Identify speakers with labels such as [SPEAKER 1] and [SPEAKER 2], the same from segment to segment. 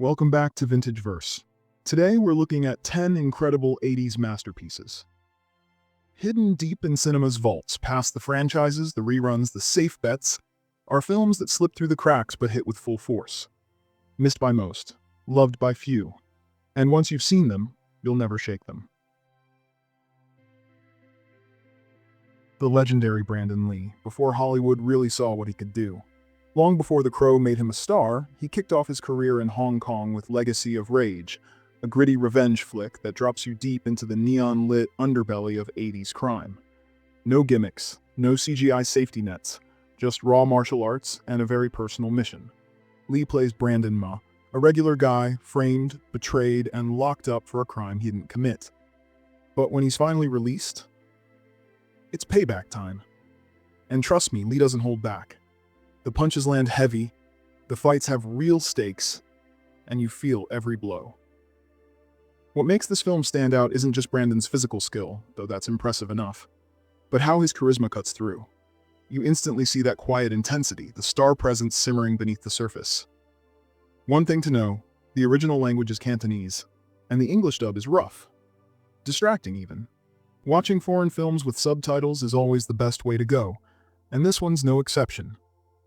[SPEAKER 1] Welcome back to Vintage Verse. Today we're looking at 10 incredible 80s masterpieces. Hidden deep in cinema's vaults, past the franchises, the reruns, the safe bets, are films that slip through the cracks but hit with full force. Missed by most, loved by few, and once you've seen them, you'll never shake them. The legendary Brandon Lee, before Hollywood really saw what he could do. Long before The Crow made him a star, he kicked off his career in Hong Kong with Legacy of Rage, a gritty revenge flick that drops you deep into the neon-lit underbelly of 80s crime. No gimmicks, no CGI safety nets, just raw martial arts and a very personal mission. Lee plays Brandon Ma, a regular guy, framed, betrayed, and locked up for a crime he didn't commit. But when he's finally released, it's payback time. And trust me, Lee doesn't hold back. The punches land heavy, the fights have real stakes, and you feel every blow. What makes this film stand out isn't just Brandon's physical skill, though that's impressive enough, but how his charisma cuts through. You instantly see that quiet intensity, the star presence simmering beneath the surface. One thing to know, the original language is Cantonese, and the English dub is rough. Distracting even. Watching foreign films with subtitles is always the best way to go, and this one's no exception.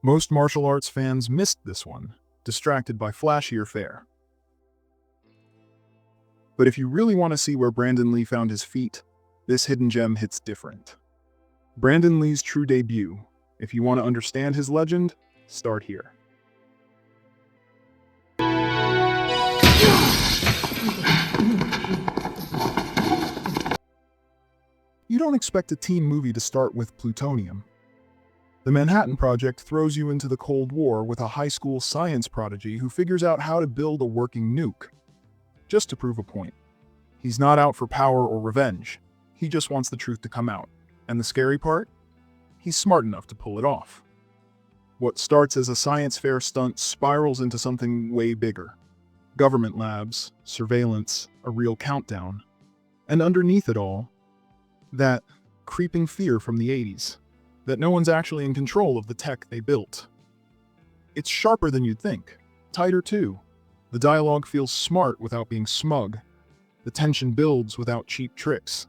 [SPEAKER 1] Most martial arts fans missed this one, distracted by flashier fare. But if you really want to see where Brandon Lee found his feet, this hidden gem hits different. Brandon Lee's true debut. If you want to understand his legend, start here. You don't expect a teen movie to start with plutonium. The Manhattan Project throws you into the Cold War with a high school science prodigy who figures out how to build a working nuke. Just to prove a point. He's not out for power or revenge. He just wants the truth to come out. And the scary part? He's smart enough to pull it off. What starts as a science fair stunt spirals into something way bigger. Government labs, surveillance, a real countdown. And underneath it all, that creeping fear from the 80s, that no one's actually in control of the tech they built. It's sharper than you'd think, tighter too. The dialogue feels smart without being smug. The tension builds without cheap tricks.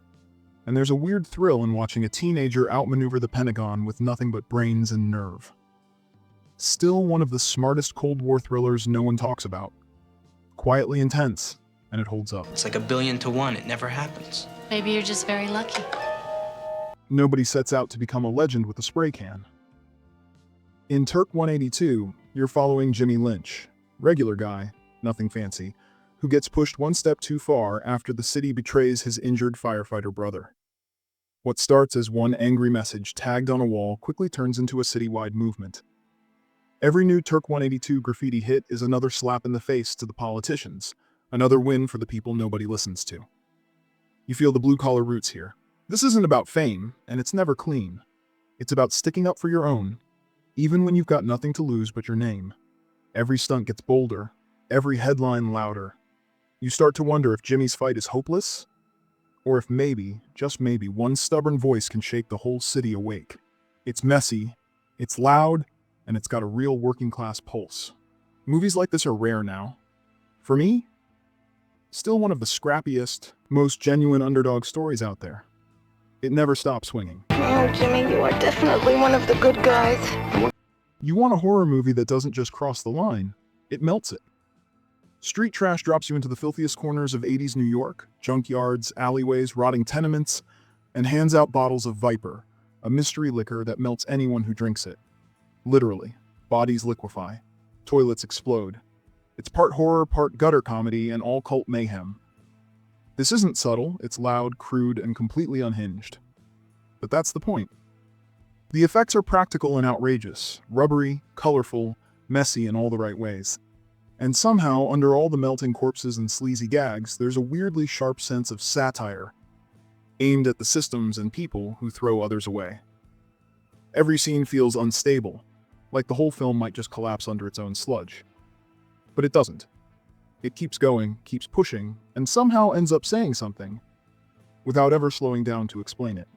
[SPEAKER 1] And there's a weird thrill in watching a teenager outmaneuver the Pentagon with nothing but brains and nerve. Still one of the smartest Cold War thrillers no one talks about. Quietly intense, and it holds up.
[SPEAKER 2] It's like 1,000,000,000 to 1. It never happens.
[SPEAKER 3] Maybe you're just very lucky.
[SPEAKER 1] Nobody sets out to become a legend with a spray can. In Turk 182, you're following Jimmy Lynch, regular guy, nothing fancy, who gets pushed one step too far after the city betrays his injured firefighter brother. What starts as one angry message tagged on a wall quickly turns into a citywide movement. Every new Turk 182 graffiti hit is another slap in the face to the politicians, another win for the people nobody listens to. You feel the blue-collar roots here. This isn't about fame, and it's never clean. It's about sticking up for your own, even when you've got nothing to lose but your name. Every stunt gets bolder, every headline louder. You start to wonder if Jimmy's fight is hopeless, or if maybe, just maybe, one stubborn voice can shake the whole city awake. It's messy, it's loud, and it's got a real working-class pulse. Movies like this are rare now. For me, still one of the scrappiest, most genuine underdog stories out there. It never stops swinging.
[SPEAKER 4] Oh, Jimmy, you are definitely one of the good guys.
[SPEAKER 1] You want a horror movie that doesn't just cross the line, it melts it. Street Trash drops you into the filthiest corners of 80s New York, junkyards, alleyways, rotting tenements, and hands out bottles of Viper, a mystery liquor that melts anyone who drinks it. Literally, bodies liquefy, toilets explode. It's part horror, part gutter comedy, and all cult mayhem. This isn't subtle, it's loud, crude, and completely unhinged. But that's the point. The effects are practical and outrageous, rubbery, colorful, messy in all the right ways. And somehow, under all the melting corpses and sleazy gags, there's a weirdly sharp sense of satire, aimed at the systems and people who throw others away. Every scene feels unstable, like the whole film might just collapse under its own sludge. But it doesn't. It keeps going, keeps pushing, and somehow ends up saying something, without ever slowing down to explain it.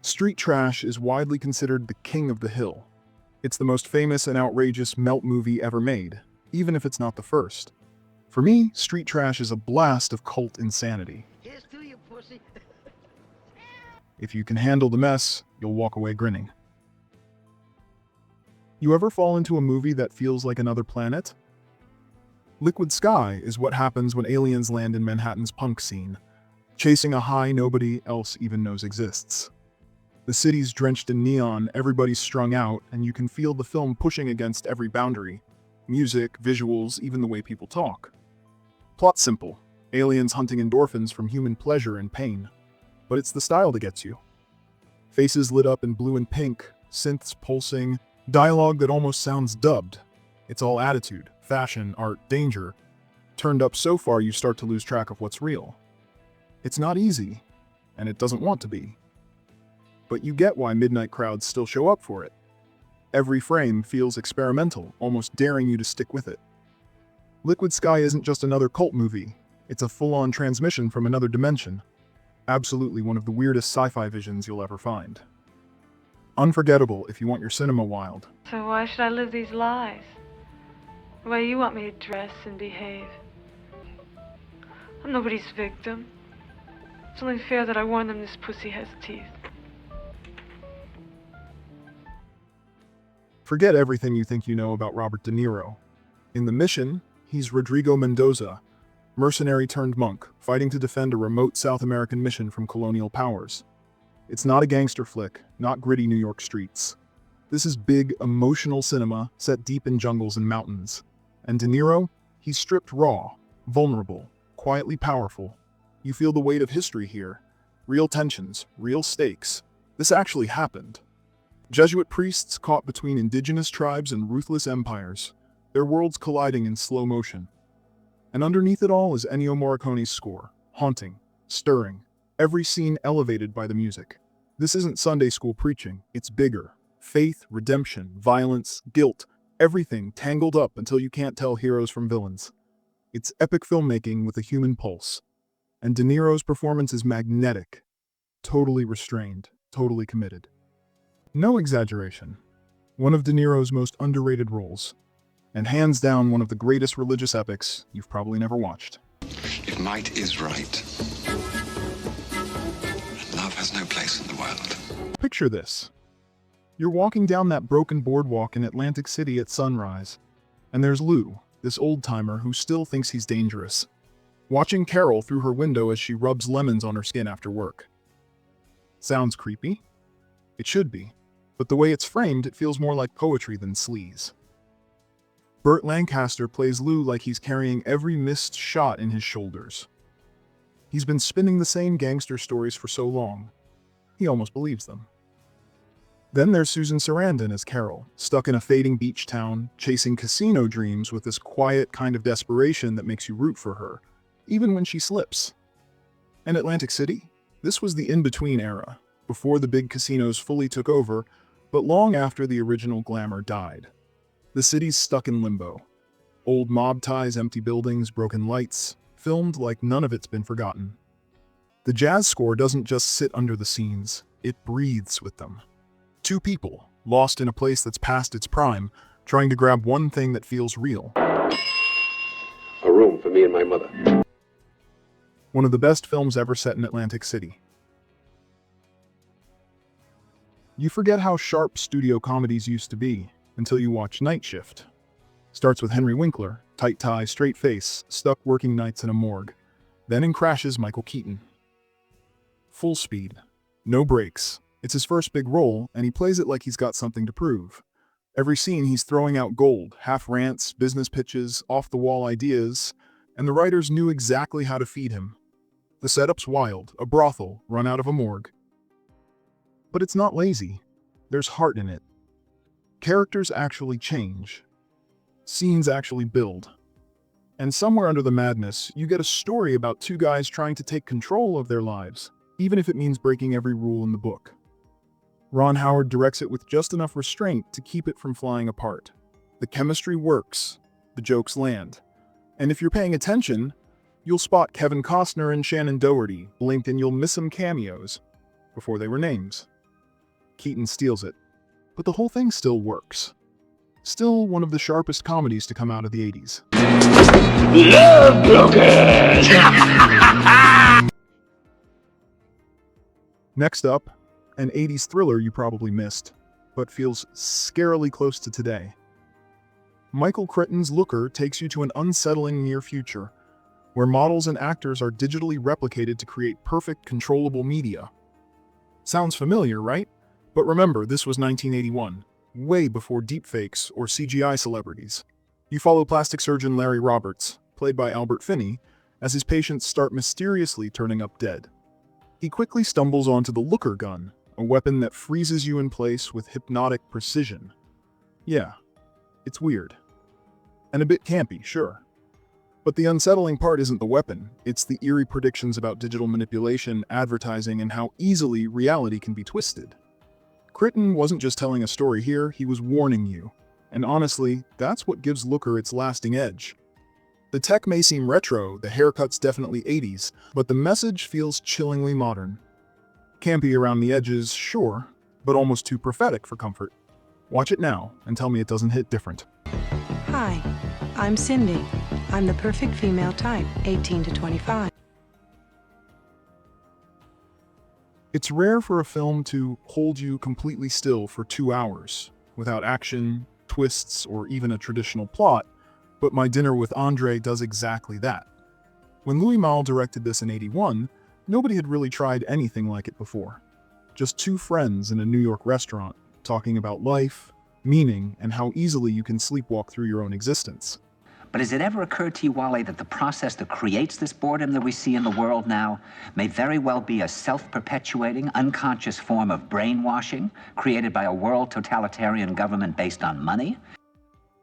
[SPEAKER 1] Street Trash is widely considered the king of the hill. It's the most famous and outrageous melt movie ever made, even if it's not the first. For me, street trash is a blast of cult insanity.
[SPEAKER 3] Here's to you, pussy.
[SPEAKER 1] If you can handle the mess, you'll walk away grinning. You ever fall into a movie that feels like another planet? Liquid Sky is what happens when aliens land in Manhattan's punk scene, chasing a high nobody else even knows exists. The city's drenched in neon, everybody's strung out, and you can feel the film pushing against every boundary. Music, visuals, even the way people talk. Plot simple. Aliens hunting endorphins from human pleasure and pain. But it's the style that gets you. Faces lit up in blue and pink, synths pulsing, dialogue that almost sounds dubbed. It's all attitude, fashion, art, danger, turned up so far you start to lose track of what's real. It's not easy, and it doesn't want to be. But you get why midnight crowds still show up for it. Every frame feels experimental, almost daring you to stick with it. Liquid Sky isn't just another cult movie, it's a full-on transmission from another dimension. Absolutely one of the weirdest sci-fi visions you'll ever find. Unforgettable if you want your cinema wild.
[SPEAKER 5] So why should I live these lies? The way you want me to dress and behave. I'm nobody's victim. It's only fair that I warn them this pussy has teeth.
[SPEAKER 1] Forget everything you think you know about Robert De Niro. In The Mission, he's Rodrigo Mendoza, mercenary turned monk, fighting to defend a remote South American mission from colonial powers. It's not a gangster flick, not gritty New York streets. This is big, emotional cinema set deep in jungles and mountains. And De Niro, he's stripped raw, vulnerable, quietly powerful. You feel the weight of history here. Real tensions, real stakes. This actually happened. Jesuit priests caught between indigenous tribes and ruthless empires, their worlds colliding in slow motion. And underneath it all is Ennio Morricone's score, haunting, stirring, every scene elevated by the music. This isn't Sunday school preaching, it's bigger. Faith, redemption, violence, guilt, everything tangled up until you can't tell heroes from villains. It's epic filmmaking with a human pulse. And De Niro's performance is magnetic, totally restrained, totally committed. No exaggeration. One of De Niro's most underrated roles, and hands down one of the greatest religious epics you've probably never watched.
[SPEAKER 6] If might is right, love has no place in the world.
[SPEAKER 1] Picture this. You're walking down that broken boardwalk in Atlantic City at sunrise, and there's Lou, this old-timer who still thinks he's dangerous, watching Carol through her window as she rubs lemons on her skin after work. Sounds creepy? It should be, but the way it's framed, it feels more like poetry than sleaze. Burt Lancaster plays Lou like he's carrying every missed shot in his shoulders. He's been spinning the same gangster stories for so long, he almost believes them. Then there's Susan Sarandon as Carol, stuck in a fading beach town, chasing casino dreams with this quiet kind of desperation that makes you root for her, even when she slips. And Atlantic City? This was the in-between era, before the big casinos fully took over, but long after the original glamour died. The city's stuck in limbo. Old mob ties, empty buildings, broken lights, filmed like none of it's been forgotten. The jazz score doesn't just sit under the scenes, it breathes with them. Two people, lost in a place that's past its prime, trying to grab one thing that feels real.
[SPEAKER 7] A room for me and my mother.
[SPEAKER 1] One of the best films ever set in Atlantic City. You forget how sharp studio comedies used to be until you watch Night Shift. Starts with Henry Winkler, tight tie, straight face, stuck working nights in a morgue. Then in crashes Michael Keaton. Full speed, no breaks. It's his first big role, and he plays it like he's got something to prove. Every scene he's throwing out gold, half rants, business pitches, off-the-wall ideas, and the writers knew exactly how to feed him. The setup's wild, a brothel, run out of a morgue. But it's not lazy. There's heart in it. Characters actually change. Scenes actually build. And somewhere under the madness, you get a story about two guys trying to take control of their lives, even if it means breaking every rule in the book. Ron Howard directs it with just enough restraint to keep it from flying apart. The chemistry works, the jokes land. And if you're paying attention, you'll spot Kevin Costner and Shannon Doherty, blink and you'll miss some cameos before they were names. Keaton steals it, but the whole thing still works. Still one of the sharpest comedies to come out of the 80s.
[SPEAKER 7] Love brokers!
[SPEAKER 1] Next up, an 80s thriller you probably missed, but feels scarily close to today. Michael Crichton's Looker takes you to an unsettling near future, where models and actors are digitally replicated to create perfect, controllable media. Sounds familiar, right? But remember, this was 1981, way before deepfakes or CGI celebrities. You follow plastic surgeon Larry Roberts, played by Albert Finney, as his patients start mysteriously turning up dead. He quickly stumbles onto the Looker gun, a weapon that freezes you in place with hypnotic precision. Yeah, it's weird. And a bit campy, sure. But the unsettling part isn't the weapon, it's the eerie predictions about digital manipulation, advertising, and how easily reality can be twisted. Crichton wasn't just telling a story here, he was warning you. And honestly, that's what gives Looker its lasting edge. The tech may seem retro, the haircut's definitely 80s, but the message feels chillingly modern. Campy around the edges, sure, but almost too prophetic for comfort. Watch it now and tell me it doesn't hit different.
[SPEAKER 3] Hi, I'm Cindy. I'm the perfect female type, 18 to 25.
[SPEAKER 1] It's rare for a film to hold you completely still for 2 hours, without action, twists, or even a traditional plot, but My Dinner with Andre does exactly that. When Louis Malle directed this in '81, nobody had really tried anything like it before. Just two friends in a New York restaurant, talking about life, meaning, and how easily you can sleepwalk through your own existence.
[SPEAKER 8] But has it ever occurred to you, Wally, that the process that creates this boredom that we see in the world now may very well be a self-perpetuating, unconscious form of brainwashing created by a world totalitarian government based on money?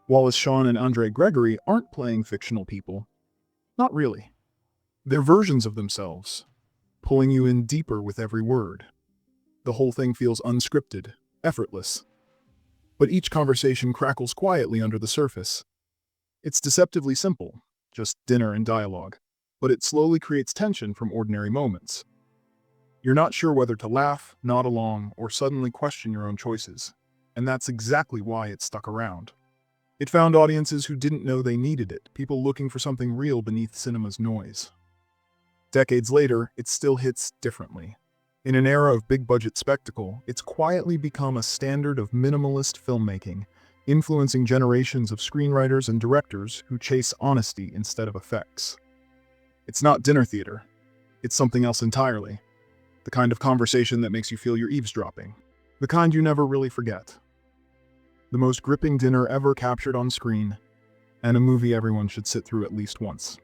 [SPEAKER 1] Wallace Shawn and Andre Gregory aren't playing fictional people. Not really. They're versions of themselves, pulling you in deeper with every word. The whole thing feels unscripted, effortless. But each conversation crackles quietly under the surface. It's deceptively simple, just dinner and dialogue, but it slowly creates tension from ordinary moments. You're not sure whether to laugh, nod along, or suddenly question your own choices, and that's exactly why it stuck around. It found audiences who didn't know they needed it, people looking for something real beneath cinema's noise. Decades later, it still hits differently. In an era of big-budget spectacle, it's quietly become a standard of minimalist filmmaking, influencing generations of screenwriters and directors who chase honesty instead of effects. It's not dinner theater. It's something else entirely. The kind of conversation that makes you feel you're eavesdropping. The kind you never really forget. The most gripping dinner ever captured on screen, and a movie everyone should sit through at least once.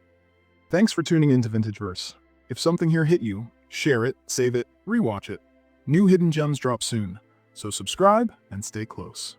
[SPEAKER 1] Thanks for tuning in to Vintageverse. If something here hit you, share it, save it, rewatch it. New hidden gems drop soon, so subscribe and stay close.